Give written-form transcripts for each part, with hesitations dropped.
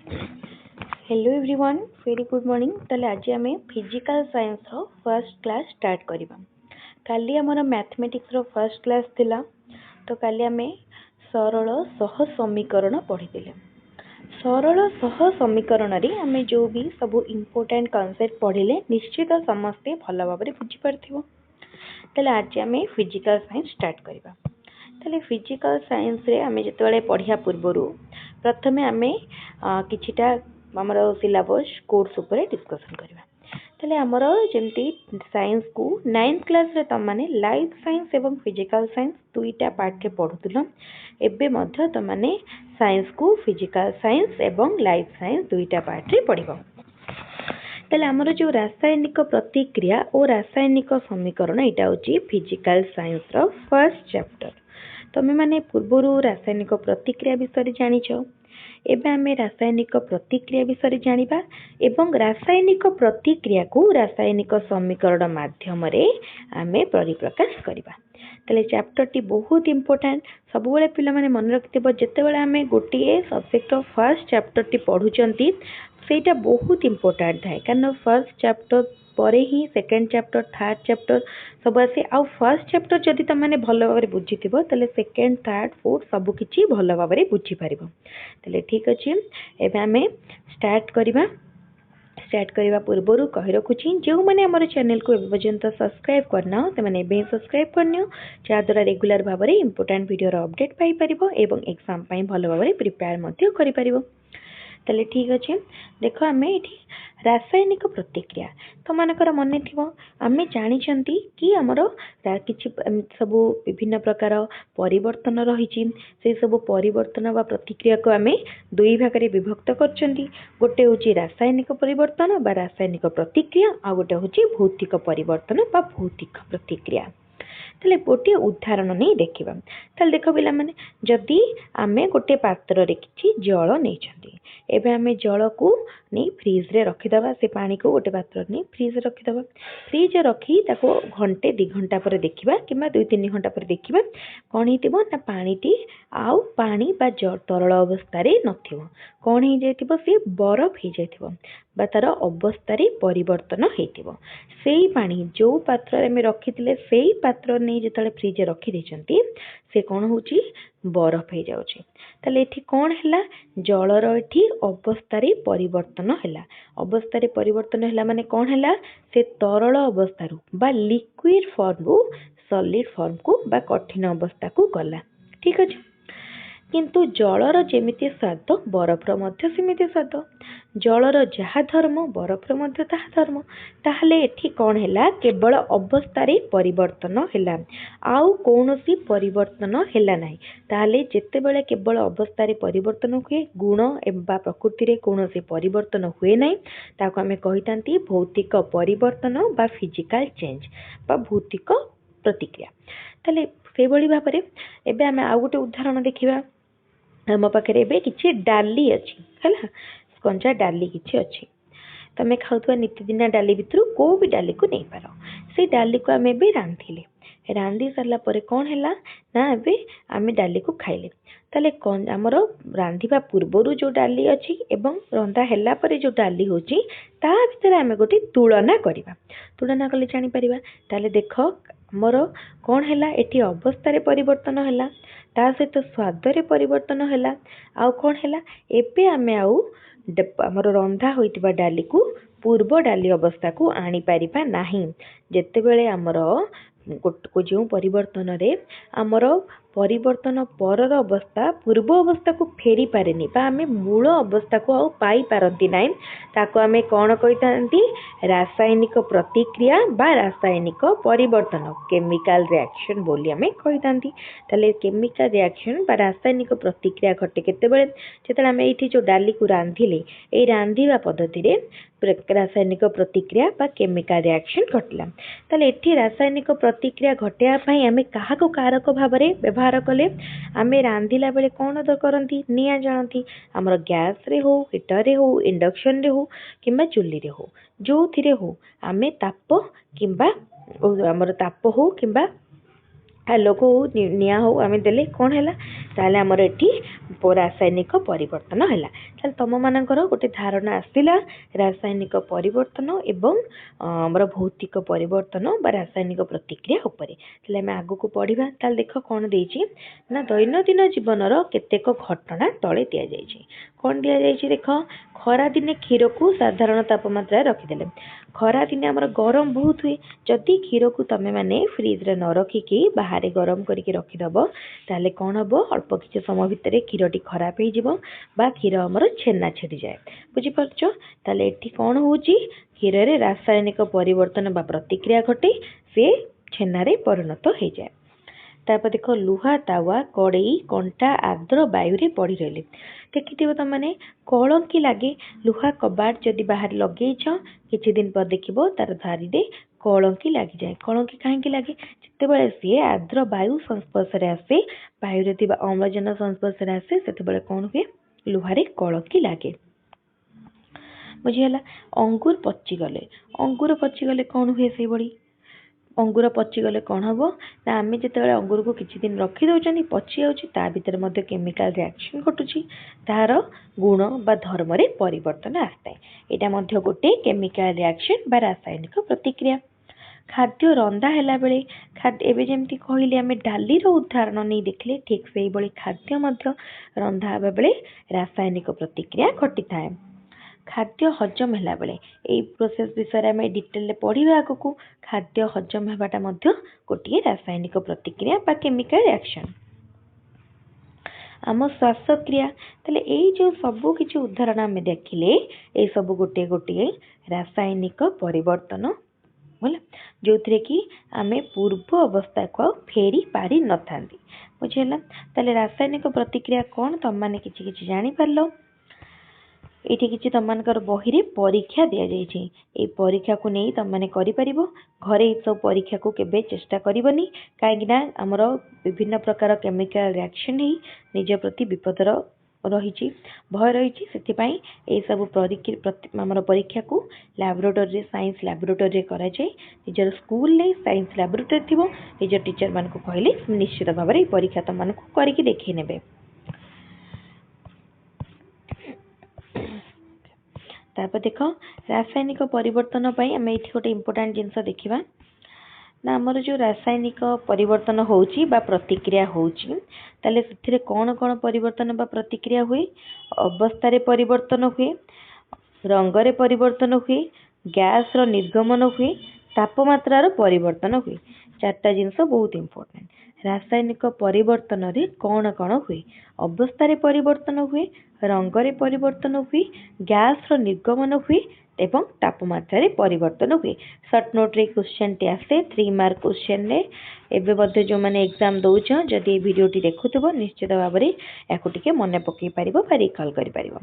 Hello everyone very good morning. ताले आज आम physical science row first class start करबा। काली हमर मैथमेटिक्स रो फर्स्ट क्लास थिला, तो काली आम सरल सह समीकरण पढ़ी। सरल सह समीकरण रे आम जो भी सब इम्पोर्टेंट कॉन्सेप्ट पढ़िले निश्चित समस्ते भल भाव बुझी पारथिबो। ताले आज आम फिजिकल साइंस स्टार्ट करबा। ताले फिजिकल साइंस रे आम जिते पढ़िया पूर्व प्रथमे आम किछिटा आमर सिलेबस कोर्स उपरे डिस्कशन करबा। ताले आमर जेमती साइंस को 9th क्लास रे तम माने लाइफ साइंस एवं फिजिकल साइंस दुईटा पार्ट रे पढ़ुतुल, एबे मध्य तम माने साइंस को फिजिकल साइंस एवं लाइफ साइंस दुईटा पार्ट रे पढ़िबो। ताले आमर जो रासायनिक प्रतिक्रिया और रासायनिक समीकरण एटा होची physical science row first chapter. तमे माने पूर्वरु रासायनिक प्रतिक्रिया विषय जानिछ, एबे आमे रासायनिक प्रतिक्रिया विषय जानिबा एवं रासायनिक प्रतिक्रिया को रासायनिक समीकरण माध्यम रे आमे परिप्रकाश करिबा। ताले चैप्टर टी बहुत इंपोर्टेंट। सब बेले पिला माने मन रखिथिबो जते बेले आमे गोटिए subject row first chapter T पढुचंती सेटा बहुत इंपोर्टेंट थाए, कारण फर्स्ट चैप्टर परे ही सेकंड चैप्टर थर्ड चैप्टर सब आसे। आ फर्स्ट चैप्टर जदि तुम माने भल भाव बुझीथिबो तले सेकंड थर्ड फोर्थ सब किछि भल भाव बुझी पारिबो। तले ठीक अछि, एबे आमे स्टार्ट करिबा। स्टार्ट करने पूर्व कही रखुच्छी जो मैंने आम चैनल को एवं पर्यंत सब्सक्राइब करना से मैंने सब्सक्राइब करनी जहाद्वारा रेगुलर भाव में इंपोर्टेंट वीडियो अपडेट पाइपर एवं एग्जाम भल भाव प्रिपेयर कर। ताले ठीक अच्छे, देख आम ये रासायनिक प्रतिक्रिया तुम मानकर मन थी आम जानी कि आमर कि सब विभिन्न प्रकार परिवर्तन रही से सब परिवर्तन व प्रतिक्रिया को आम दुई भाग में विभक्त कर। गोटे हूँ रासायनिक परिवर्तन बा रासायनिक प्रतिक्रिया, आ गोटे हूँ भौतिक परिवर्तन बा भौतिक प्रतिक्रिया। ताले गोटे उदाहरण नहीं देखा। ताले देख पिला माने जदि आमे गोटे पात्र रे किछि जल नहीं छथि, एबे आमे जल को नहीं फ्रिज रे रखिदबा। से पानी को गोटे पात्र नहीं फ्रिज रे रखिदबा। फ्रिज रखी ताको घंटे 2 घंटा पर देखिबा किंबा 2-3 घंटा पर देखिबा कोन हितिबो ना पानीटी आउ पानी बा तरल अवस्था रे नथिबो, कोन ही जायतिबो से बरफ ही जायतिबो बा तार अवस्था रे परिवर्तन हेतिबो। सेही पानी जो पात्र रे में रखिथिले सेही पात्र नहीं जेतले फ्रिज रे रखि देचंती से कोन होची बरफ हो जाउची। ताले एठी कोन हैला जलर एठी अवस्था रे परिवर्तन हैला। अवस्था रे परिवर्तन हैला माने कोन हैला से तरल अवस्था रु बा लिक्विड फॉर्म रु सॉलिड फॉर्म को बा कठिन अवस्था को गला। ठीक अछि, किंतु जलर जेमिति स्वाद बरफर मध्य सेमिति स्वाद। जलर जहा धर्म बरफर मध्य ताहा धर्म। ताहले एठी कोन हैला केवल अवस्था रे परिवर्तन हैला, आउ कोनोसी परिवर्तन हैला नाही। ताहले जेते बेले केवल अवस्था रे परिवर्तन हुए गुण एबा प्रकृति रे कोनोसी परिवर्तन हुए नाही, ताको आमे कहितांती भौतिक परिवर्तन बा फिजिकल चेंज बा भौतिक प्रतिक्रिया। ताहले से बळी भाबरे एबे आमे आ गोटे उदाहरण देखिबा। आम पाखे एबे किछि डाली अछि हैला, कंचा डाली किछि अछि। तमे खाउतबा नित्यदिना डाली भितरु को भी डाली को नहीं पार। से डाली को आमे बे रांधी सारला परे कोन हैला ना एबे आमे डाली को खाइले। ताले कोन हमरो रांधीबा पूर्वरु जो डाली अछि एवं रंधा हैला परे जो डाली होची ता भितर आमे गोटे तुलना करिबा। तुलना कले जानि परिबा। ताले देखो हमरो कोन हैला एठी अवस्था रे परिवर्तन हैला, ता सहित स्वाद रे परिवर्तन हैला, आउ कोन हैला एबे आमे आउ हमर रंधा होइतिबा डाली को पूर्व डाली अवस्था को आनी पारिबा नाही। जेते बेले हमर को जो परिवर्तन रे हमर परिवर्तन परर अवस्था पूर्व अवस्था को फेरी पारेनी बा आमे मूल अवस्था को आउ पाई पारंती नाही, ताको आमे कोन कहितांती रासायनिक प्रतिक्रिया बा रासायनिक परिवर्तन केमिकल रिएक्शन बोली आमे कहितांती। ताले केमिकल रिएक्शन बा रासायनिक प्रतिक्रिया घटे केते बेले जेतले आमे एठी जो डाली को रांधिले ए रांधिबा पद्धति रे रासायनिक प्रतिक्रिया बा केमिकल रिएक्शन घटला। ताले एठी रासायनिक प्रतिक्रिया घटेया पई आमे काहाको कारक भाव रे व्यवहार कले। आमे रांधिला बेले कोन करंती निया जानती, हमर गैस रे हो हीटर रे हो इंडक्शन रे हो किंबा चुल्ली रे हो जो थिरे हो आमे ताप किंबा हमर ताप हो किंबा आलोक हो निआ हो आम देले कौन है ताले आमर एटी रासायनिक परिवर्तन है तुम मानकर गोटे धारणा आसला रासायनिक परिवर्तन एवं आमर भौतिक परिवर्तन बा रासायनिक प्रतिक्रिया उपरे आम आगु को पढ़ा ताल देख कौन देछि ना दैनंदिन जीवन केतेक घटना तले दि जाइए कौन दि जाइए देख खरा दिने क्षीर को साधारण तापमात्रा रखिदेले खरा दिने आमर गरम बहुत हुए जदि क्षीर को तुम मैंने फ्रिज रे न रखिकी बाहर गरम करके रखिदब ताले कौन हम अल्प किसी समय भितर क्षीरटी खराब हो क्षीर आमर छेना छेड़ी जाए बुझीपार ताले एठी कौन हो क्षीर रे रासायनिक परिवर्तन बा प्रतिक्रिया घटे से छेना परिणत हो जाए तापर देख लुहा तावा कड़ई कंटा आद्र वायु पड़ी रही देखिए तुम मैंने कलंकी लगे लुहा कबाट जदि बाहर लगे किछि दिन पर देखिब तार धारी कलंकी लगी जाए कलंकी कहीं लगे जिते सी आद्र वायु संस्पर्श आसे वायु अम्लजान संस्पर्श आसे से कौन हुए लुहारे कलंकी लगे बुझीगला अंगूर पचिगले कौन हुए से बड़ी अंगूर पचिगले कौन हम ना आम जिते अंगूर को किसी दिन रखी दौरान पचि जा भीतर केमिकल रिएक्शन घटुची तार गुण बा धर्म रे परिवर्तन आसता यहाँ गोटे केमिकल रिएक्शन बा रासायनिक प्रतिक्रिया खाद्य रंधा है बेले खाद्य एवं जमी कहले आम डाली उदाहरण नहीं देखले ठीक से ही खाद्य रंधा हवा बेले रासायनिक प्रतिक्रिया घटी थाए खाद्य हजम है बेले यही प्रोसेस विषय में डिटेल पढ़ा आगू खाद्य हजम होगाटा गोटे रासायनिक प्रतिक्रिया बा केमिकल रिएक्शन आम श्वासक्रिया ताले यही जो सबू किसी उदाहरण आम देखिले ये सब गोटे गोटे रासायनिक परिवर्तन बोला जो थे कि आम पूर्व अवस्था को फेरी पारी न था बुझेगा ताले रासायनिक प्रतिक्रिया कौन तुम मैंने किसी जानीपार ये किसी तुम बही रे परीक्षा दि जाइए परीक्षा को नहीं तुम मैंने घरे सब परीक्षा को केबे चेष्टा करनी कहीं आमर विभिन्न प्रकार केमिकल रिएक्शन ही निज प्रति विपदर रही भय रही से सब आमर परीक्षा को लैबोरेटरी साइंस लैबोरेटरी कराए निजर स्कूल नहीं साइंस लैबोरेटरी थी निज टीचर मान को कहले निश्चित भाव में परीक्षा तुम मानक करके देखी ने तापर देख रासायनिक परिवर्तन आम ये गोटे इम्पोर्टाट जिनस देखा ना आमर जो रासायनिक परिवर्तन होची बा प्रतिक्रिया होची ताले से कौन कौन परिवर्तन बा प्रतिक्रिया हुए अवस्था रे परिवर्तन हुए रंग रे परिवर्तन हुए गैस रो निर्गमन हुए तापमात्रार परिवर्तन हुए चार्टा जिनस बहुत इम्पोर्टेंट रासायनिक परिवर्तन रे कौन कौन हुए अवस्था रे परिवर्तन हुए रंग रे परिवर्तन हुए गैस रो निर्गमन हुए एवं तापमात्रा रे परिवर्तन हुए सर्ट नोट रे क्वेश्चन टी आसे 3 मार्क क्वेश्चन रे एबे जो माने एग्जाम दउछ जदि वीडियो टी देखुथबो निश्चित भाव में याकू टिके मन पकई पारिबो बा रिकॉल करि पारिबो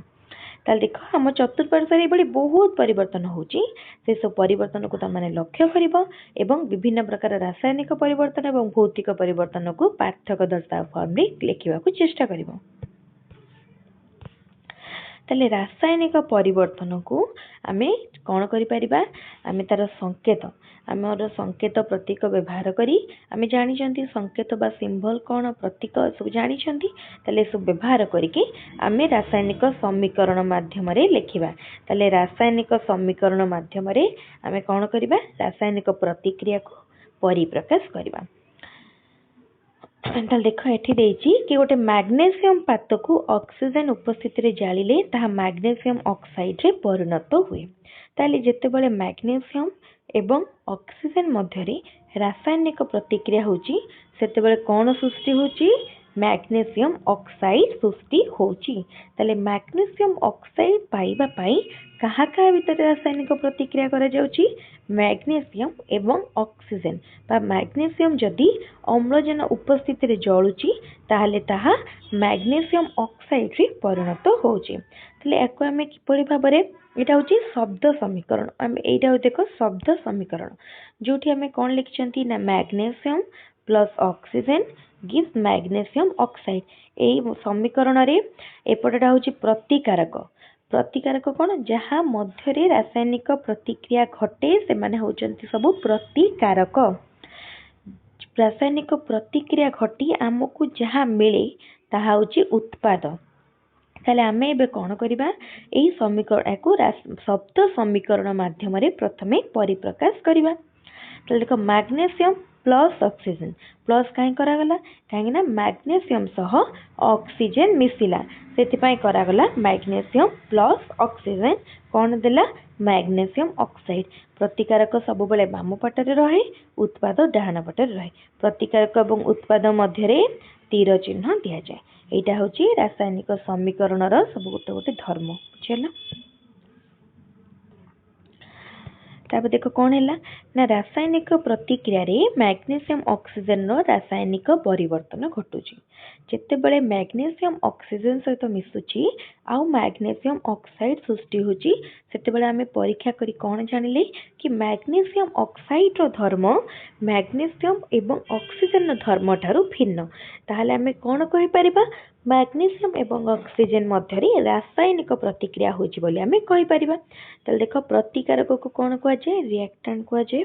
ताल देख आम चतुर्पार्श्व ये बहुत परिवर्तन होची से सब परिवर्तन को तुम लक्ष्य कर एवं विभिन्न प्रकार रासायनिक परिवर्तन एवं भौतिक परिवर्तन को पार्थक्य दर्शाव फॉर्म रे लिखा चेष्टा कर ताले रासायनिक परिवर्तन को आमे कौन करिपरिबा आमे तार संकेत आमर संकेत प्रतीक व्यवहार करी आमे जानी संकेत बा सिंबल कौन प्रतीक सब जानी ताले सब व्यवहार करके आमे रासायनिक समीकरण माध्यम रे लिखिबा ताले रासायनिक समीकरण माध्यम रे आमे कौन करिबा रासायनिक प्रतिक्रिया को परिप्रकाश करिबा देख ये कि गोटे मैग्नेशियम पात को ऑक्सीजन उपस्थिति रे जालिले ताहा मैग्नेशियम ऑक्साइड रे परिणत हुए ताले जेतेबेले मैग्नेशियम एवं ऑक्सीजन मध्य रे रासायनिक प्रतिक्रिया होची सेतेबेले कौन सृष्टि होची मैग्नेशियम ऑक्साइड सृष्टि होची ताले मैग्नेशियम ऑक्साइड पाइबा पाई कहा कहा भीतर रासायनिक प्रतिक्रिया करा जाउची मैग्नेशियम एवं ऑक्सीजन बा मैग्नेशियम जदि अम्लजान उपस्थिति रे जळुची ताहले ताहा मैग्नेशियम ऑक्साइड रे परिणत होची ताले एको आमे किपरि भाबरे एटा होची शब्द समीकरण आमे एटा देखो शब्द समीकरण जोठी आमे कोन लिखचंती ना magnesium plus oxygen gives magnesium oxide एई समीकरण रे एपटटा होची प्रतिकारक प्रतिकारक कौन जहाँ मध्य रासायनिक प्रतिक्रिया घटे से माने होचंती सब प्रतिकारक रासायनिक प्रतिक्रिया घटी आमको जहाँ मिले ताहा होची उत्पाद। ताले आमे एबे कोन करिबा एई समीकरण को शब्द समीकरण माध्यम रे प्रथमे परिप्रकाश करिबा। ताले देखो मैग्नीशियम प्लस ऑक्सीजन प्लस काहे करा गला काहे ना मैग्नीशियम सह ऑक्सीजन मिसिला सेति पई करा गला मैग्नीशियम प्लस ऑक्सीजन कोन देला मैग्नीशियम ऑक्साइड। प्रतिकारक सब बेले बाम पटरे रहे उत्पाद डाहाण पटरे रहे प्रतिकारक एवं उत्पाद मध्य रे तीर चिन्ह दिया जाए। एटा होची रासायनिक समीकरण रो सब गोटे गोटे धर्म बुझियला। तापर देखो कौन है ना रासायनिक प्रतिक्रिया रे मैग्नीशियम ऑक्सीजन रो रासायनिक परिवर्तन घटुची। जेते बेले मैग्नीशियम ऑक्सीजन सहित मिसुची आउ मैग्नीशियम ऑक्साइड सृष्टि होची सेते बेले आमे परीक्षा करी कौन जानिले कि मैग्नीशियम ऑक्साइड रो धर्म मैग्नीशियम एवं ऑक्सीजन रो धर्म ठारू भिन्न। ताहले आमे कौन कहि परिबा मैग्नीशियम एवं ऑक्सीजन मध्य रे रासायनिक प्रतिक्रिया होची बोली आमे कहि परिबा। ताले देखो प्रतिकारक को कौन कुआ जाय रिएक्टेंट कुआ जाय।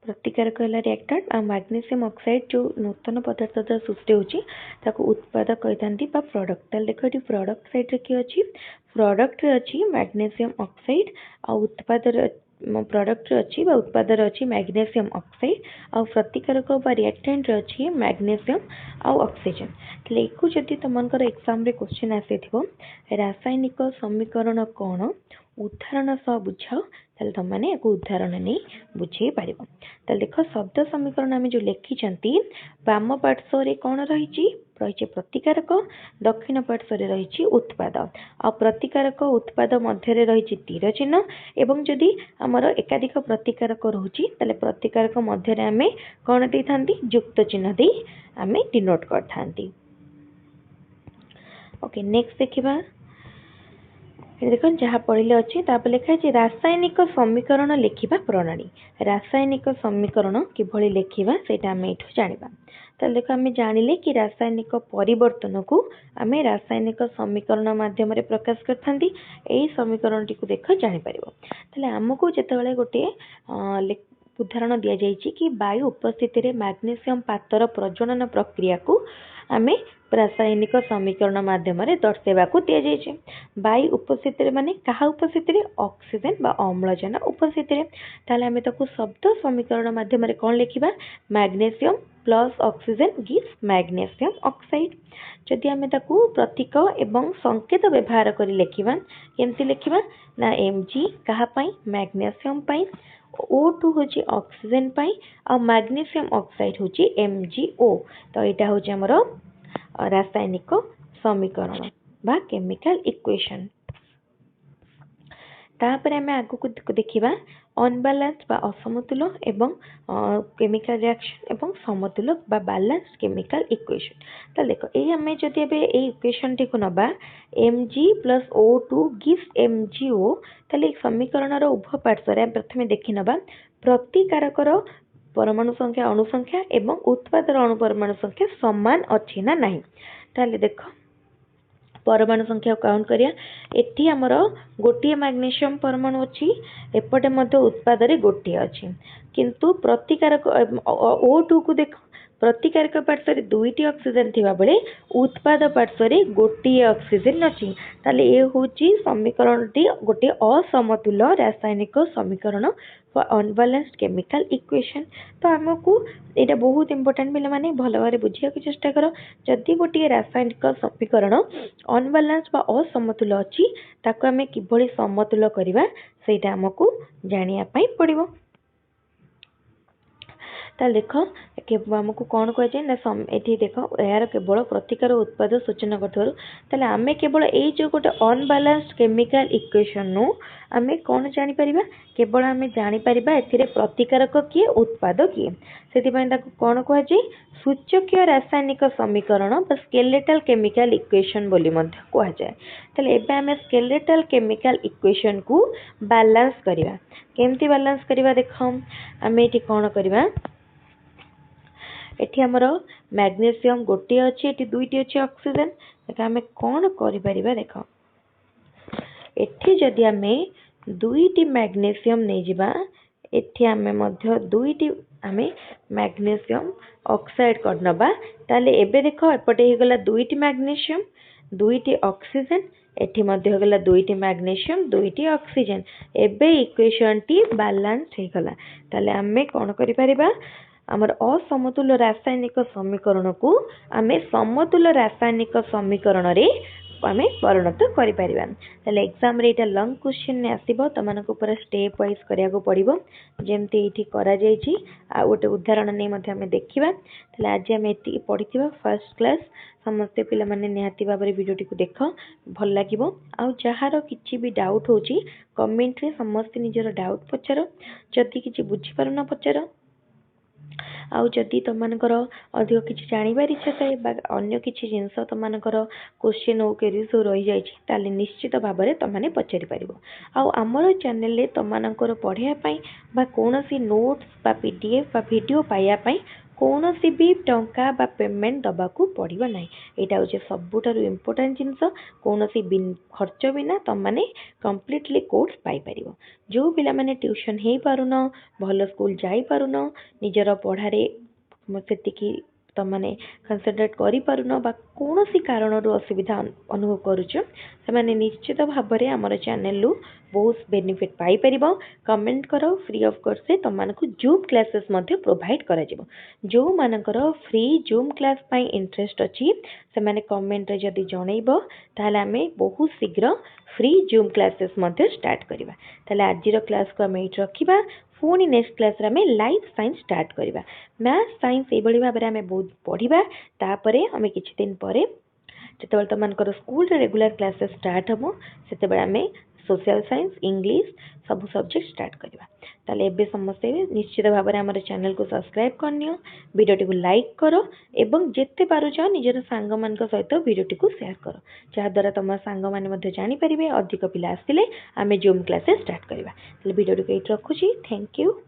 प्रतिकारक है रिएक्टेंट आ मैग्नीशियम ऑक्साइड जो नूतन पदार्थ द्वारा सृष्टि होची ताको उत्पाद कहितांती बा प्रोडक्ट। ताले देखो एटी प्रोडक्ट साइड रे की अछि प्रोडक्ट रे अछि मैग्नीशियम ऑक्साइड आ उत्पाद रे प्रोडक्ट रे अछि बा उत्पाद रे अछि मैग्नीशियम ऑक्साइड आ प्रतिकारक बा रिएक्टेंट रे अछि मैग्नीशियम आ ऑक्सीजन। ताले एको जति तमनकर एग्जाम रे क्वेश्चन आसीथिबो रासायनिक समीकरण कोन उदाहरण सह बुझाओ ताले तुम माने एको उदाहरण नै बुझे पारिबो। ताले देखो शब्द समीकरण आमे जो लेखि चंती वाम पार्श्व रे कोन रहिची रहिची प्रतिकारक दक्षिण पार्श्व रे रहिची उत्पाद आ प्रतिकारक उत्पाद मध्य रे रहिची तीर चिन्ह एवं जदि हमर एकाधिक प्रतिकारक रहुची ताले प्रतिकारक मध्य रे आमे कोन दे थांती युक्त चिन्ह दे आमे डिनोट कर थांती। ओके नेक्स्ट देखिबा देखो जहाँ पढ़ले अच्छे तापर लिखा है रासायनिक समीकरण लिखिबा प्रणाली। रासायनिक समीकरण किभली लिखिबा सेटा आमे एठु जानिबा। ताले देखो आमे जानिले कि रासायनिक परिवर्तन को आमे रासायनिक समीकरण माध्यम रे प्रकाश करथांती। एई समीकरण टी को देखो जानि परिबो। ताले हमको जेतेबेले गोटे उदाहरण दिया जायछि कि वायु उपस्थिति रे मैग्नीशियम पातर प्रजनन प्रक्रिया को आमे रासायनिक समीकरण माध्यम रे दर्शेबा को दिया जायछि। वायु उपस्थिति रे माने कहा उपस्थिति रे ऑक्सीजन बा अम्लजान उपस्थिति रे ताले आमे ताको शब्द समीकरण माध्यम रे कोन लिखिबा magnesium plus oxygen gives magnesium oxide. जदि आमे ताको प्रतीक एवं संकेत व्यवहार करी लिखिबा केमति लिखिबा ना Mg कहा पई मैग्नीशियम पई O2 होची ऑक्सीजन पई आ मैग्नीशियम ऑक्साइड होची MgO। तो एटा होची हमरो रासायनिक समीकरण बा केमिकल इक्वेशन। तापर आमे आगु को देखिबा अनबैलेंस्ड बा असमतुल्य एवं केमिकल रिएक्शन एवं समतुल्य बा बैलेंस्ड केमिकल इक्वेशन। तो देखो ए आमे जदि एबे ए इक्वेशन टी को नबा Mg + O2 गिव्स MgO ताले समीकरण रो उभय पार्श्व रे प्रथमे देखि नबा प्रतिकारक रो परमाणु संख्या अणु संख्या एवं उत्पाद रो अणु परमाणु संख्या समान अछि ना नहीं। ताले देखो परमाणु संख्या काउंट करिया एठी हमरो गोटिए मैग्नीशियम परमाणु अछि एपटे मध्ये उत्पाद रे गोटिए अछि किंतु प्रतिकारक O2 को देखो प्रतिकारक पार्श्व रे दुईटी ऑक्सीजन थिबा बेले उत्पाद पार्श्व रे गोटिए ऑक्सीजन अछि। ताले ए होची समीकरण टी गोटे असमतुल्य रासायनिक समीकरण फॉर अनबैलेंस्ड केमिकल इक्वेशन। तो हमको एटा बहुत इंपोर्टेंट मिले माने भलो भारे बुझिया के चेष्टा करो। जदि गोटे रासायनिक समीकरण अनबैलेंस्ड बा असमतुल्य अछि ताको हमें किभली समतुल्य करिबा सेटा हमको जानिया पई पड़िबो। ताले देखो हमको कौन कह जाए ना एठी देखो यार केवल प्रतिकार उत्पाद सूचना करथारु ताले आमे केवल ए जो गोटे अनबैलेंस्ड केमिकल इक्वेशन नु आमे कौन जानि परिबा केवल आमे जानि परिबा एथिरे प्रतिकारक किए उत्पाद किए सेति पय ताको कौन कह जाए सूचकीय रासायनिक समीकरण बा स्केलेटल केमिकल इक्वेशन बोली मध्ये कह जाए। ताले एबे आमे स्केलेटल केमिकल इक्वेशन को बैलेंस करिबा केमती बैलेंस करिबा देखो आमे एठी कौन करिबा एठी हमरो मैग्नीशियम गोटे अछि एठी दुईटी अछि ऑक्सीजन एका हमें कौन करि परिबा देखो एठी जदि हमें दुईटी मैग्नीशियम नै जिबा एठी हमें मध्य दुईटी आमे मैग्नीशियम ऑक्साइड करनबा ताले एबे देखो एपटे हे गला दुईटी मैग्नीशियम दुईटी ऑक्सीजन एठी मध्ये हो गला दुईटी मैग्नीशियम दुईटी ऑक्सीजन एबे इक्वेशन टी बैलेंस हे गला ताले आमे कोन करि परिबा आमर असमतुल्य रासायनिक समीकरण को आमे समतुल्य रासायनिक समीकरण रे आमे परिणत करि परिबा ताले एग्जाम रे एटा लॉन्ग क्वेश्चन ने आसीबो तमानको पूरा स्टेप वाइज करिया को पड़िबो जेमती एठी करा जाय छी आ गोटे उदाहरण नै मध्ये आमे देखिबा ताले आज आमे एति पढिथिबा फर्स्ट क्लास समस्त पिला माने निहाती भाबरे वीडियो टी को देखो भल लागिबो आ जहार किछि भी डाउट होची कमेंट रे समस्त निजर डाउट पचारो जदी किछि बुझी पारुना पचारो आउ जदि तुमकर अधिक किसी जानवर इच्छा थाए अन्य किसी जिनस तुमकर क्वेश्चन हो क्वेरीज हो रही जाए निश्चित भाव में तुमने पचारि पार आमर चैनल तुमकर पढ़ाई कौन सी नोट्स पीडीएफ वीडियो पाइबापी कौन सी भी टंका बा पेमेंट दबाकू पड़ो ना यहाँ हूँ सबुठार इम्पोर्टाट जिनस कौन सी खर्च बिना तुमने कम्प्लीटली कोर्स पाइपर जो पिला माने ट्यूशन हो पारुन भल स्कूल जाई पारुन निजर पढ़ारे से तमने कनसेंट्रेट करि पारुन बा कौन सी कारण असुविधा अनुभव करुच से निश्चित भाव में आम चैनल रु बहुत बेनिफिट पाई परिबो कमेंट करो फ्री ऑफ कॉस्ट से तुमको जूम क्लासेस मध्य प्रोवाइड करा जिवो जो मानकर फ्री जूम क्लास पाई इंटरेस्ट अछि से माने कमेंट रे जदी जणैबो ताले आमे बहुत शीघ्र फ्री जूम क्लासेस मध्य स्टार्ट करिबा ताले आजिर क्लास को आमे रखिबा पुणी नेक्स्ट क्लास रे आमे लाइफ साइंस स्टार्ट करिबा मैथ साइंस ए बड़ी भाव में आमे बहुत पढ़िबा तापरे आमे किछि दिन परे जेतेबेले तुमनकर स्कूल रे रेगुलर क्लासेस स्टार्ट हबो सेतेबेले आमे सोशल साइंस इंग्लिश सब सब्जेक्ट स्टार्ट करिबा ताले एबे समस्ते निश्चित भाव में हमर चैनल को सब्सक्राइब करनियो वीडियो को लाइक करो एवं जेते पारुछ निजर सांग मान सहित वीडियो को शेयर करो जहाँ द्वारा तुम सांग मैंने जानी पारिबे अधिक पिला आसिले आमे जूम क्लासेस स्टार्ट करिबा ताले वीडियो को एट रखुची थैंक यू।